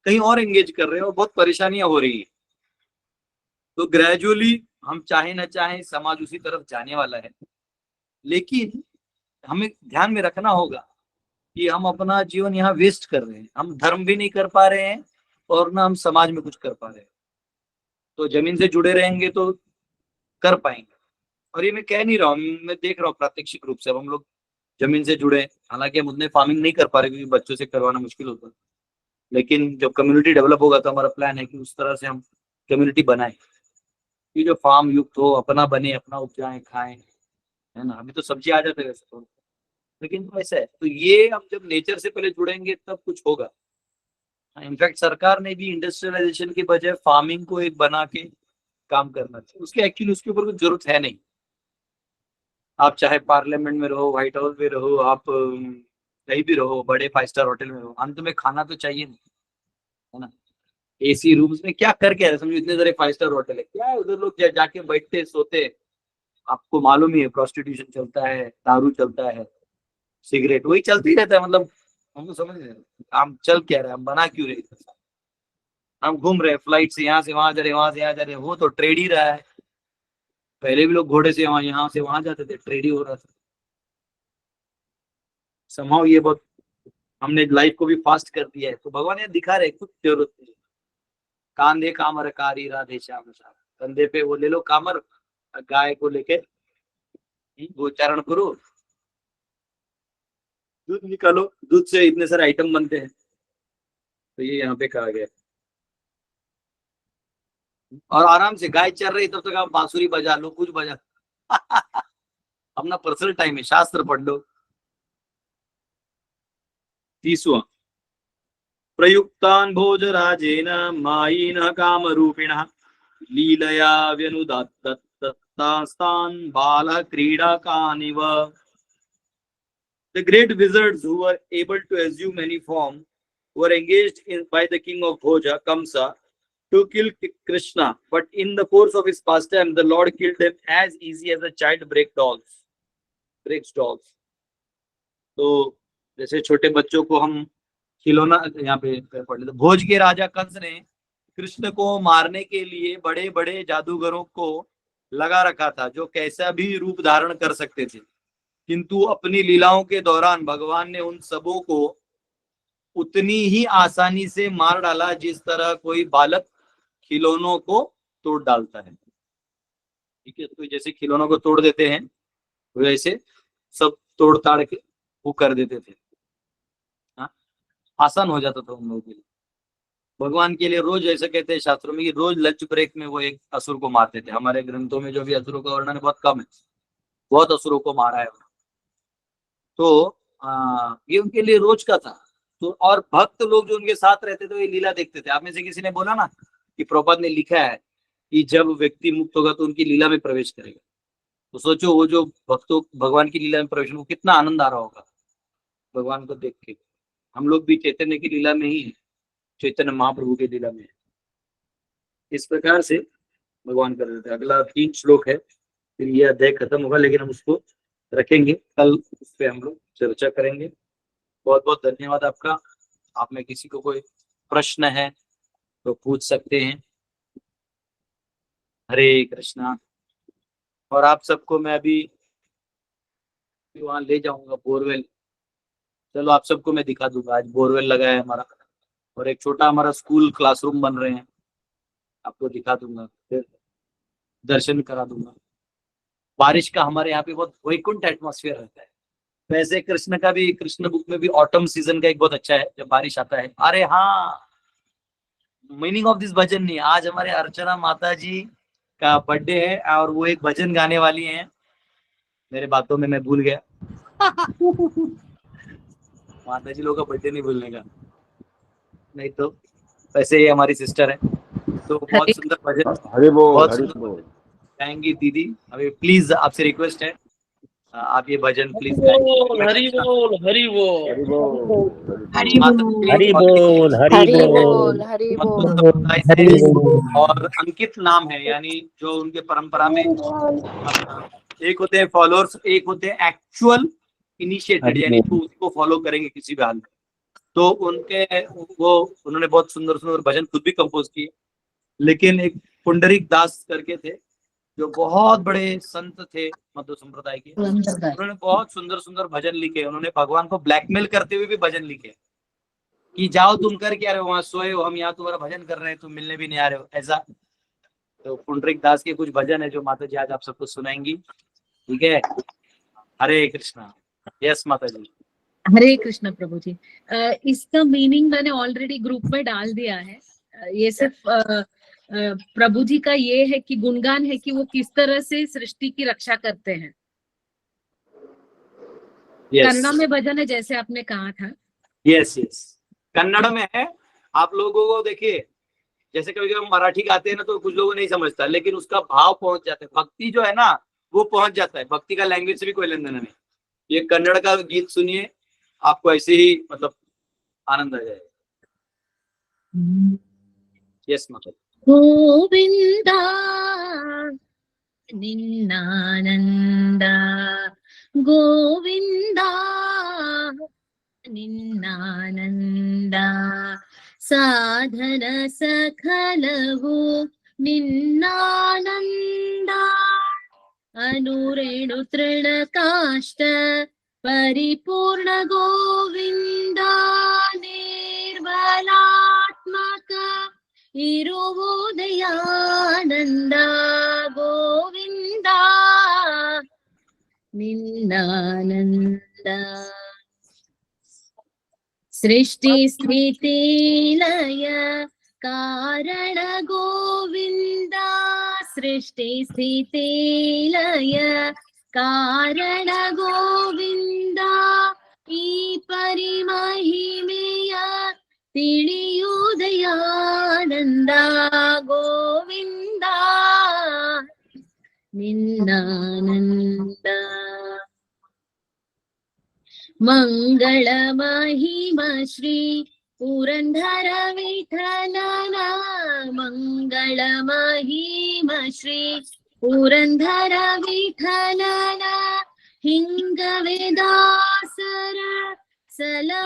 कहीं और एंगेज कर रहे हैं और बहुत परेशानियां हो रही है। तो ग्रेजुअली हम चाहे ना चाहे समाज उसी तरफ जाने वाला है, लेकिन हमें ध्यान में रखना होगा कि हम अपना जीवन यहाँ वेस्ट कर रहे हैं। हम धर्म भी नहीं कर पा रहे हैं और ना हम समाज में कुछ कर पा रहे हैं। तो जमीन से जुड़े रहेंगे तो कर पाएंगे। और ये मैं कह नहीं रहा हूँ, मैं देख रहा हूँ प्रात्यक्षिक रूप से। अब हम लोग जमीन से जुड़े, हालांकि हम उतने फार्मिंग नहीं कर पा रहे क्योंकि बच्चों से करवाना मुश्किल होता है, लेकिन जब कम्युनिटी डेवलप होगा तो हमारा प्लान है कि उस तरह से हम कम्युनिटी बनाए कि जो फार्म युक्त हो, अपना बने, अपना उपजाएं, खाएं, है ना। अभी तो सब्जी आ जाते हैं वैसे तो, लेकिन तो ऐसा है। तो ये हम जब नेचर से पहले जुड़ेंगे तब कुछ होगा। इनफैक्ट सरकार ने भी इंडस्ट्रियलाइजेशन के बजाय फार्मिंग को एक बना के काम करना चाहिए। उसके एक्चुअली उसके ऊपर कुछ जरूरत है नहीं। आप चाहे पार्लियामेंट में रहो, व्हाइट हाउस में रहो, आप कहीं भी रहो, बड़े 5 स्टार होटल में रहो, अंत में खाना तो चाहिए नहीं, है ना। एसी रूम्स में क्या कर क्या रहे, समझो इतने सारे 5 स्टार होटल है, क्या है उधर लोग जाके बैठते सोते। आपको मालूम ही है, प्रोस्टिट्यूशन चलता है, दारू चलता है, सिगरेट, वही चलती रहता है। मतलब हमको समझ नहीं, हम चल क्या रहे, हम बना क्यों रहे। हम घूम रहे फ्लाइट से, यहाँ से वहां जा रहे, वहां से यहाँ जा रहे, वो तो ट्रेड ही रहा है। पहले भी लोग घोड़े से वहां, यहाँ से वहां जाते थे, ट्रेड ही हो रहा था। समहाउ ये बहुत, हमने लाइफ को भी फास्ट कर दिया है। तो भगवान ये दिखा रहे कुछ जरूरत नहीं। कांधे कामर कारी राधे श्याम श्याम, कंधे पे वो ले लो कामर, गाय को लेके गोचारण करो, दूध निकालो, दूध से इतने सारे आइटम बनते हैं। तो ये यहाँ पे कहा गया। और आराम से गाय चल रही तब तक आप बांसुरी बजा लो, कुछ बजा अपना पर्सनल टाइम है, शास्त्र पढ़ लो। 30वां, प्रयुक्तान भोजराजेन मायिनः कामरूपिणः लीलया व्यनुदत्तास्तान बालः क्रीडकानिव। The great wizards who were able to assume any form were engaged in by the king of Bhoja, Kamsa, to kill Krishna. But in the course of his pastime, the Lord killed them as easy as a child breaks dolls. तो जैसे छोटे बच्चों को हम खिलौना, यहाँ पे पढ़ लेते, भोज के राजा कंस ने कृष्ण को मारने के लिए बड़े बड़े जादूगरों को लगा रखा था, जो कैसा भी रूप धारण कर सकते थे। किंतु अपनी लीलाओं के दौरान भगवान ने उन सबों को उतनी ही आसानी से मार डाला जिस तरह कोई बालक खिलौनों को तोड़ डालता है। ठीक है, तो जैसे खिलौनों को तोड़ देते हैं वैसे सब तोड़ ताड़ के वो कर देते थे। हाँ, आसान हो जाता था उन लोगों के लिए। भगवान के लिए रोज, ऐसा कहते हैं शास्त्रों में कि रोज लंच ब्रेक में वो एक असुर को मारते थे। हमारे ग्रंथों में जो भी असुरों का वर्णन है बहुत कम है, बहुत असुरों को मारा है। तो ये उनके लिए रोज का था। तो और भक्त लोग जो उनके साथ रहते थे वो ये लीला देखते थे। आप में से किसी ने बोला ना कि प्रभुपाद ने लिखा है कि जब व्यक्ति मुक्त होगा तो उनकी लीला में प्रवेश करेगा। तो सोचो वो जो भक्तों भगवान की लीला में प्रवेश, को कितना आनंद आ रहा होगा भगवान को देख के। हम लोग भी चैतन्य की लीला में ही है, चैतन्य महाप्रभु की लीला में है। इस प्रकार से भगवान कर रहे थे। अगला 3 श्लोक है, फिर यह अध्याय खत्म होगा, लेकिन हम उसको रखेंगे, कल उस पर हम लोग चर्चा करेंगे। बहुत बहुत धन्यवाद आपका। आप में किसी को कोई प्रश्न है तो पूछ सकते हैं। हरे कृष्णा। और आप सबको मैं अभी वहां ले जाऊंगा बोरवेल। चलो आप सबको मैं दिखा दूंगा, आज बोरवेल लगा है हमारा, और एक छोटा हमारा स्कूल क्लासरूम बन रहे हैं, आपको दिखा दूंगा, फिर दर्शन करा दूंगा। बारिश का हमारे यहाँ पे बहुत वैकुंठ एटमॉस्फेयर रहता है। वैसे कृष्ण का भी, कृष्ण बुक में भी ऑटम सीजन का एक बहुत अच्छा है, जब बारिश आता है। अरे हाँ, मीनिंग ऑफ दिस भजन नहीं, आज हमारे अर्चना माता जी का बर्थडे है और वो एक भजन गाने वाली हैं। मेरे बातों में मैं भूल गया। माता जी लोगों का बर्थडे नहीं भूलने का, नहीं तो वैसे ये हमारी सिस्टर है, तो बहुत सुंदर भजन, हरि बोल, बहुत हरि सुंदर बोल। गाएंगी दीदी। अभी प्लीज आपसे रिक्वेस्ट है, आप ये भजन प्लीज हरि बोल, हरि बोल, हरि बोल। हरि बोल, हरि बोल, हरि बोल, हरि बोल, हरि और अंकित नाम है, यानी जो उनके परंपरा में एक होते हैं फॉलोअर्स, एक होते हैं एक्चुअल इनिशिएटेड, यानी जो उसको फॉलो करेंगे किसी भी हाल में। तो उनके वो उन्होंने बहुत सुंदर सुंदर भजन खुद भी कंपोज किए। लेकिन एक पुंडरीक दास करके थे, जो बहुत बड़े संत थे मध्व संप्रदाय के, उन्होंने बहुत सुंदर सुंदर भजन लिखे। उन्होंने भगवान को ब्लैकमेल करते हुए भी भजन लिखे कि जाओ तुम कर क्या रहे हो, वहां सोए हो, हम यहाँ तुम्हारा भजन कर रहे हैं, तुम मिलने भी नहीं आ रहे हो, ऐसा। तो पुंडरीक दास के कुछ भजन है जो माता जी आज आप सबको सुनाएंगी, ठीक है। हरे कृष्णा। यस माता जी। हरे कृष्ण प्रभु जी। इसका मीनिंग मैंने ऑलरेडी ग्रुप में डाल दिया है। ये सिर्फ प्रभु जी का ये है कि गुणगान है कि वो किस तरह से सृष्टि की रक्षा करते हैं। कन्नड़ में भजन है जैसे आपने कहा था। यस यस, कन्नड़ में है। आप लोगों को देखिए, जैसे कभी कभी मराठी गाते हैं ना, तो कुछ लोगों नहीं समझता, लेकिन उसका भाव पहुंच जाता है, भक्ति जो है ना वो पहुंच जाता है। भक्ति का लैंग्वेज से भी कोई लेन देन नहीं। ये कन्नड़ का गीत सुनिए, आपको ऐसे ही मतलब आनंद आ जाएगा। यस मतलब गोविंदा निन्नानंद, गोविंदा निन्नानंद, साधन सखलवु निन्नानंद, अनुरेणु तृणकाष्ठ परिपूर्ण गोविंद, निर्मलात्मक इरुवुदयानंद, गोविंद निन्नानंद, सृष्टि स्थिति लय कारण गोविंद, सृष्टि स्थिति लय कारण गोविंद, ई परिमहिमेय ತಿಳಿಯುದಯಾನಂದ, ಗೋವಿಂದ ನಿನ್ನಾನಂದ, ಮಂಗಳ ಮಹಿಮ ಶ್ರೀ ಪುರಂದರ ವಿಠಲನ, ಮಂಗಳ ಮಹಿಮ ಶ್ರೀ ಪುರಂದರ ವಿಠಲನ, ಹಿಂಗವೆ ದಾಸರ ಸಲಹುದಯಾನಂದ,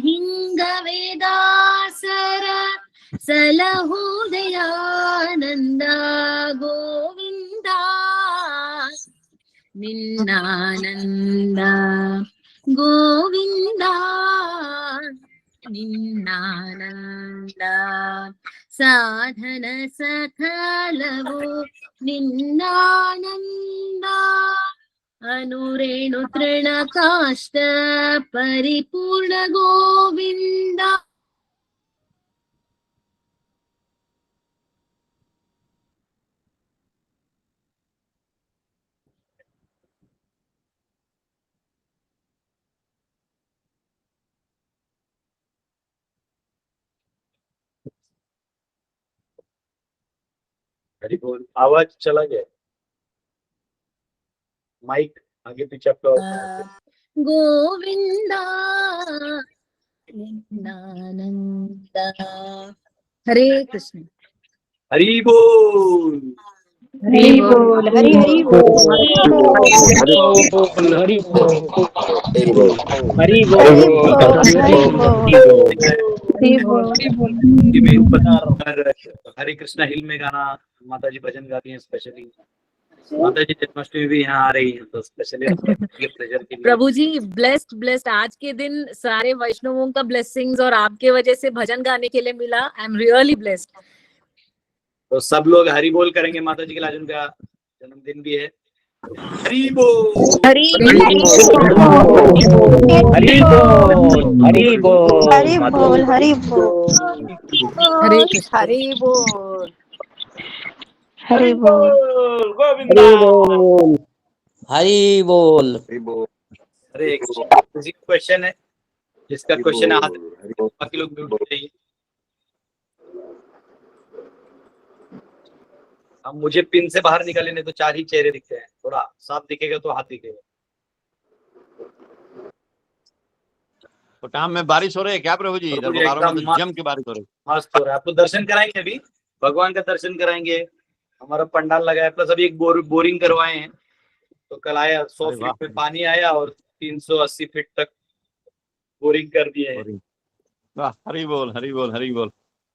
ಹಿಂಗವೆ ದಾಸರ ಸಲಹುದಯಾನಂದ, ಗೋವಿಂದ ನಿನ್ನಾನಂದ, ಗೋವಿಂದ ನಿನ್ನಾನಂದ, ಸಾಧನ ಸಕಲವು ನಿನ್ನಾನಂದ, अनुरेणु तृणकाष्ठ परिपूर्ण गोविंद, हरि बोल। आवाज चला गया, माइक आगे पीछे आपका। गोविंदा निन्नानंद। हरे कृष्ण। हरि बोल, हरि बोल, हरि हरि बोल, हरि बोल, हरि बोल, हरि हरि बोल, बोल, हरि बोल, हरि बोल। कि मैं ऊपर हरे कृष्णा हिल में गाना माता जी भजन गाती हैं स्पेशली। माता जी जन्माष्टमी भी यहाँ आ रही है तो स्पेशली प्लेजर के लिए। प्रभु जी ब्लेस्ड ब्लेस्ड, आज के दिन सारे वैष्णवों का ब्लेसिंग्स और आपके वजह से भजन गाने के लिए मिला। I am really blessed. तो सब लोग हरि बोल करेंगे माता जी के लिए, आज उनका जन्मदिन भी है। हरि बोल। हरि हरि बोल हरि बोल हरि बोल हरि बोल हरे कृष्ण। हरि बोल हरि बोल गोविंदा। हरि बोल अरे किसी क्वेश्चन है, जिसका क्वेश्चन है हाथ, बाकी लोग म्यूट चाहिए। अब मुझे पिन से बाहर निकाले नहीं तो 4 ही चेहरे दिखते हैं, थोड़ा साफ दिखेगा तो हाथ दिखेगा। तो काम में बारिश हो रही है क्या प्रभु जी? इधर प्रभु जी बोकारो में एकदम तो जम की बारिश हो रही है। मस्त हो रहा है। आपको दर्शन कराएंगे, अभी भगवान का दर्शन कराएंगे। हमारा पंडाल लगा है, प्लस अभी एक बोरिंग करवाए हैं, तो कल आया 100 अरे वाह। फीट पे पानी आया और 380 फीट तक बोरिंग कर दिए हैं। वाह, हरि बोल हरि बोल हरि बोल।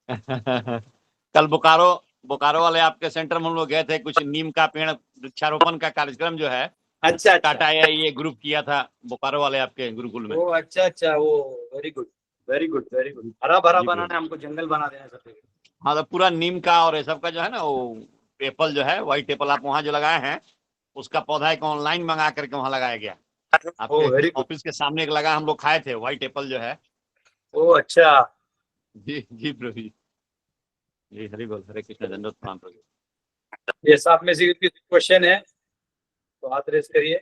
कल बोकारो वाले आपके सेंटर में हम लोग गए थे, कुछ नीम का पेड़ वृक्षारोपण का कार्यक्रम जो है अच्छा टाटा ये ग्रुप किया था बोकारो वाले आपके गुरुकुल में। वो अच्छा वो very good very good very good. हरा भरा जी, बनाना है हमको, जंगल बना देना है सब जगह। हाँ, तो पूरा नीम का और ये सब का जो है ना, वो एप्पल जो है, व्हाइट एप्पल आप वहाँ जो लगाए हैं, उसका पौधा एक ऑनलाइन मंगा करके वहाँ लगाया गया। ओ आपके वेरी गुड। ऑफिस के सामने एक लगा, हम लोग खाए थे व्हाइट एप्पल जो है। ओ अच्छा। जी प्रभु जी हरि बोल। हरे कृष्ण, दंडवत प्रणाम प्रभु। ये सब में से क्वेश्चन है तो हाथ रेस करिए।